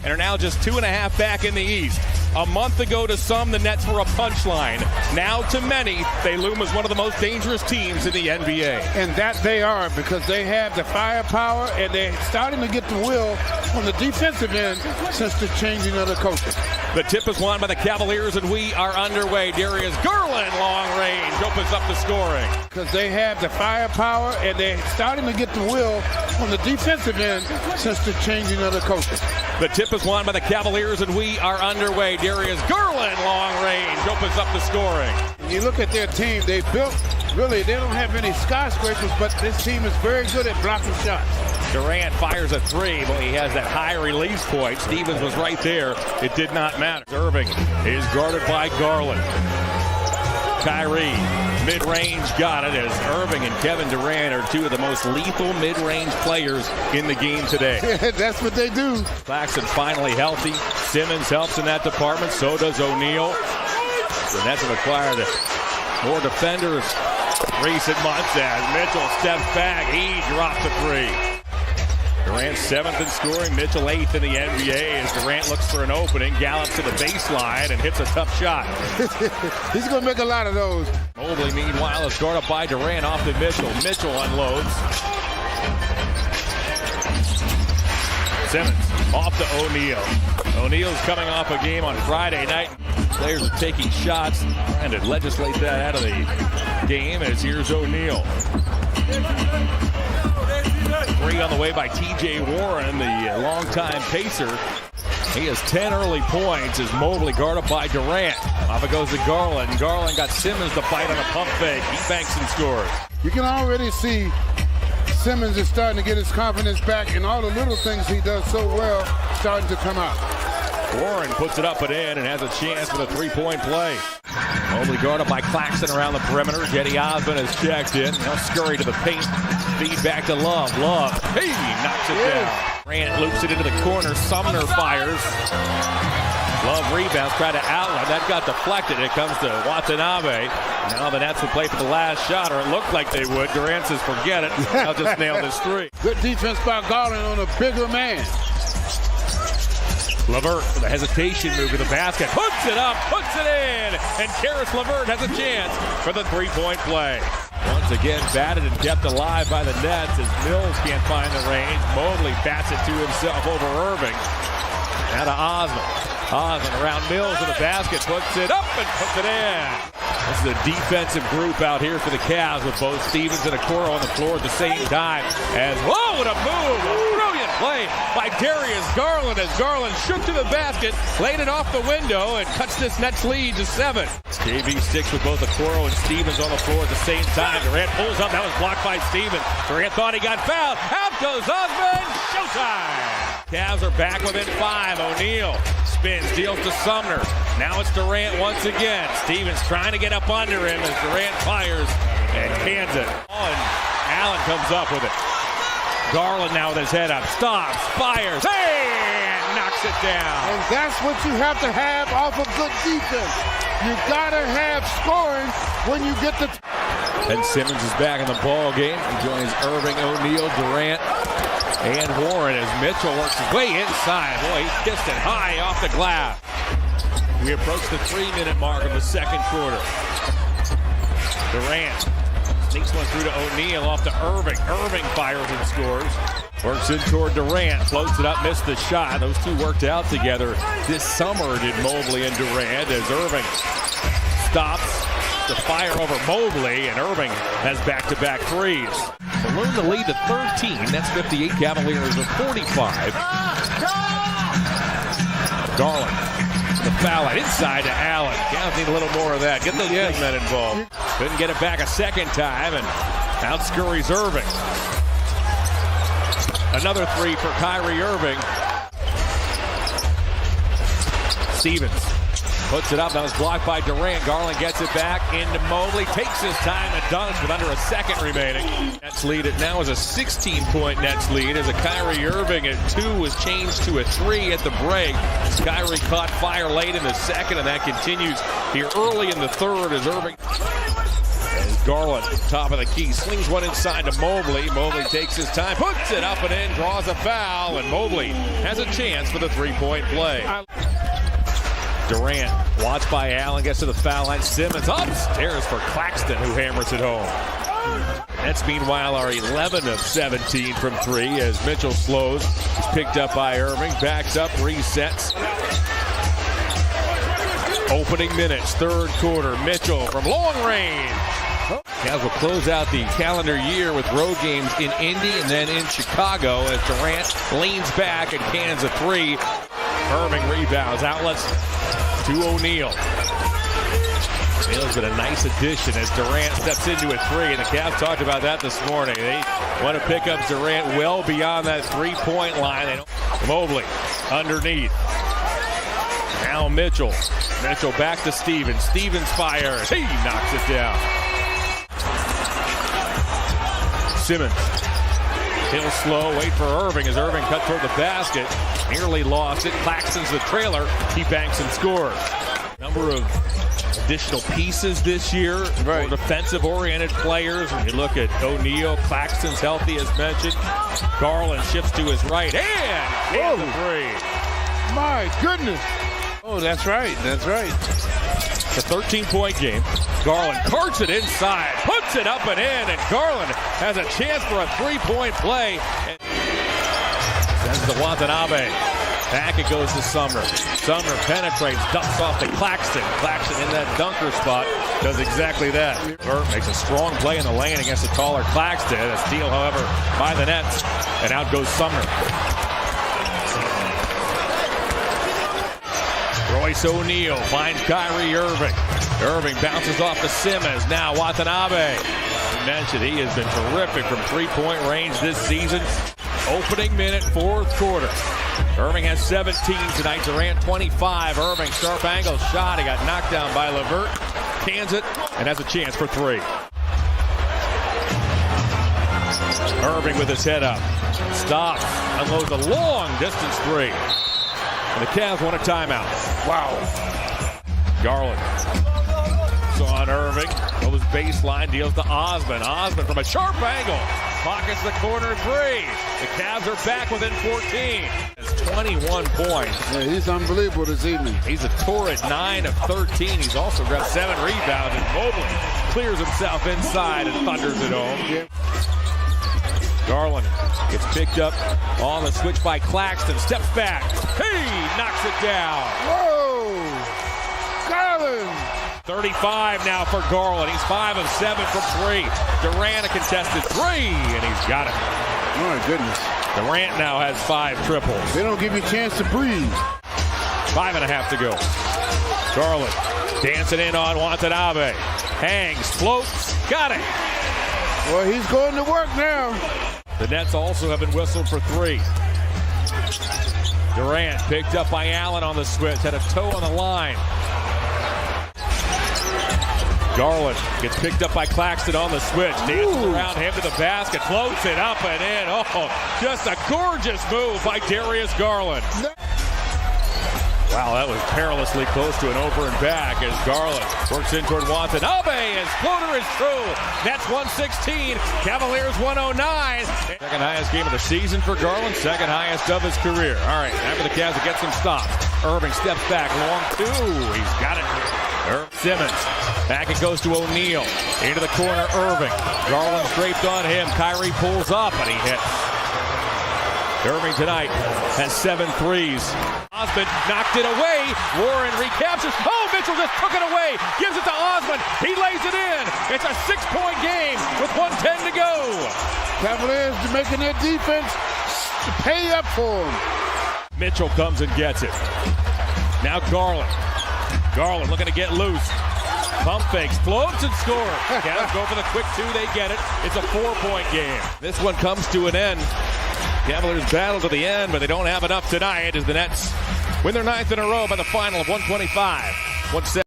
and are now just 2.5 back in the East. A month ago to some, the Nets were a punchline. Now to many, they loom as one of the most dangerous teams in the NBA. And that they are, because they have the firepower and they're starting to get the will on the defensive end since the changing of the coaches. The tip is won by the Cavaliers, and we are underway. Darius Garland, long range, opens up the scoring. Because they have the firepower and they're starting to get the will on the defensive end since the changing of the coaches. The tip is won by the Cavaliers, and we are underway. Darius Garland, long range, opens up the scoring. You look at their team, they built, really, they don't have any skyscrapers, but this team is very good at blocking shots. Durant fires a three, but he has that high release point. Stevens was right there. It did not matter. Irving is guarded by Garland. Kyrie, mid-range, got it, as Irving and Kevin Durant are two of the most lethal mid-range players in the game today. That's what they do. Claxton finally healthy. Simmons helps in that department. So does O'Neal. The Nets have acquired more defenders recent months as Mitchell steps back. He dropped the three. Durant 7th in scoring, Mitchell 8th in the NBA as Durant looks for an opening, gallops to the baseline and hits a tough shot. He's going to make a lot of those. Mobley, meanwhile, is guarded up by Durant off to Mitchell. Mitchell unloads. Simmons off to O'Neal. O'Neal's coming off a game on Friday night. Players are taking shots and to legislate that out of the game as here's O'Neal. Three on the way by T.J. Warren, the longtime Pacer. He has 10 early points as Mobley guarded by Durant. Off it goes to Garland. Garland got Simmons to fight on a pump fake. He banks and scores. You can already see Simmons is starting to get his confidence back, and all the little things he does so well starting to come out. Warren puts it up and in and has a chance for the three-point play. Mobley guarded by Claxton around the perimeter. Jetty Osmond has checked in. Now scurry to the paint. Feed back to Love. Love. He knocks it down. Durant loops it into the corner. Sumner fires. Love rebounds. Try to outlet. That got deflected. It comes to Watanabe. Now the Nets will play for the last shot, or it looked like they would. Durant says, forget it. I'll just nail this three. Good defense by Garland on a bigger man. LeVert with a hesitation move to the basket. Puts it up, puts it in. And Karis LeVert has a chance for the three-point play. Once again, batted and kept alive by the Nets as Mills can't find the range. Mobley bats it to himself over Irving. Now to Osmond. Osmond around Mills in the basket. Puts it up and puts it in. This is a defensive group out here for the Cavs with both Stevens and Okoro on the floor at the same time. As, whoa, what a move! A brilliant play by Darius Garland as Garland shook to the basket, laid it off the window, and cuts this Nets lead to 7. KV sticks with both Okoro and Stevens on the floor at the same time. Durant pulls up. That was blocked by Stevens. Durant thought he got fouled. Out goes Osmond. Showtime! Cavs are back within 5. O'Neal spins, deals to Sumner. Now it's Durant once again. Stevens trying to get up under him as Durant fires and cans it. And Allen comes up with it. Garland now with his head up. Stops, fires, hey, and knocks it down. And that's what you have to have off of good defense. You gotta have scoring when you get the... And Simmons is back in the ball game. He joins Irving, O'Neal, Durant, and Warren as Mitchell works his way inside. Boy, he kissed it high off the glass. We approach the 3-minute mark of the second quarter. Durant sneaks one through to O'Neal off to Irving. Irving fires and scores. Works in toward Durant. Floats it up, missed the shot. Those two worked out together this summer, did Mobley and Durant, as Irving stops the fire over Mobley, and Irving has back-to-back threes. Balloon the lead to 13. That's 58. Cavaliers are 45. Garland, the foul line inside to Allen. Cavs need a little more of that. Get those big men involved. Couldn't get it back a second time, and out scurries Irving. Another three for Kyrie Irving. Stevens puts it up. That was blocked by Durant. Garland gets it back into Mobley. Takes his time and dunks with under a second remaining. Nets lead. It now is a 16-point Nets lead as a Kyrie Irving at 2 was changed to a 3 at the break. Kyrie caught fire late in the second, and that continues here early in the third as Irving. As Garland, top of the key, slings one inside to Mobley. Mobley takes his time, puts it up and in, draws a foul, and Mobley has a chance for the three-point play. Durant, watched by Allen, gets to the foul line. Simmons upstairs for Claxton, who hammers it home. Nets, meanwhile, are 11 of 17 from three as Mitchell slows. He's picked up by Irving, backs up, resets. Opening minutes, third quarter. Mitchell from long range. Cavs will close out the calendar year with road games in Indy and then in Chicago as Durant leans back and cans a three. Irving rebounds, outlets to O'Neal. O'Neal's been a nice addition as Durant steps into a three, and the Cavs talked about that this morning. They want to pick up Durant well beyond that three-point line. Mobley underneath. Now Mitchell. Mitchell back to Stevens. Stevens fires. He knocks it down. Simmons. Hill slow. Wait for Irving as Irving cut toward the basket. Nearly lost it. Claxton's the trailer. He banks and scores. Number of additional pieces this year. More defensive-oriented players. When you look at O'Neal, Claxton's healthy as mentioned. Garland shifts to his right. And the three. My goodness. Oh, that's right. That's right. It's a 13-point game. Garland carts it inside, puts it up and in, and Garland has a chance for a three-point play. Sends to Watanabe. Back it goes to Sumner. Sumner penetrates, dumps off to Claxton. Claxton in that dunker spot does exactly that. Burt makes a strong play in the lane against the taller Claxton. A steal, however, by the Nets, and out goes Sumner. Royce O'Neal finds Kyrie Irving. Irving bounces off to Simmons. Now Watanabe. We mentioned he has been terrific from three-point range this season. Opening minute, fourth quarter. Irving has 17 tonight. Durant 25. Irving, sharp angle shot. He got knocked down by LeVert. Cans it and has a chance for three. Irving with his head up. Stops. Unloads a long distance three. And the Cavs want a timeout. Wow. Garland. So on Irving. Goes baseline. Deals to Osman. Osman from a sharp angle. Pockets the corner three. The Cavs are back within 14. It's 21 points. Yeah, he's unbelievable this evening. He's a torrid 9 of 13. He's also got 7 rebounds. And Mobley clears himself inside and thunders it home. Yeah. Garland gets picked up on the switch by Claxton. Steps back. He knocks it down. Whoa! Garland! 35 now for Garland. He's 5 of 7 from three. Durant a contested three, and he's got it. My goodness. Durant now has 5 triples. They don't give you a chance to breathe. 5.5 to go. Garland dancing in on Watanabe. Hangs, floats, got it. Well, he's going to work now. The Nets also have been whistled for three. Durant picked up by Allen on the switch, had a toe on the line. Garland gets picked up by Claxton on the switch, dances around him to the basket, floats it up and in. Oh, just a gorgeous move by Darius Garland. Wow, that was perilously close to an over and back as Garland works in toward Watanabe. His floater is true. Nets 116, Cavaliers 109. Second highest game of the season for Garland, second highest of his career. All right, after the Cavs get some stops. Irving steps back, long two. He's got it. Simmons, back it goes to O'Neal. Into the corner, Irving. Garland draped on him. Kyrie pulls up and he hits. Irving tonight has 7 threes. Osman knocked it away. Warren recaptures. Oh, Mitchell just took it away. Gives it to Osman. He lays it in. It's a 6-point game with 1:10 to go. Cavaliers making their defense to pay up for him. Mitchell comes and gets it. Now Garland. Garland looking to get loose. Pump fakes, floats and scores. Cavs go for the quick two. They get it. It's a 4-point game. This one comes to an end. Cavaliers battle to the end, but they don't have enough tonight as the Nets win their 9th in a row by the final of 125-117.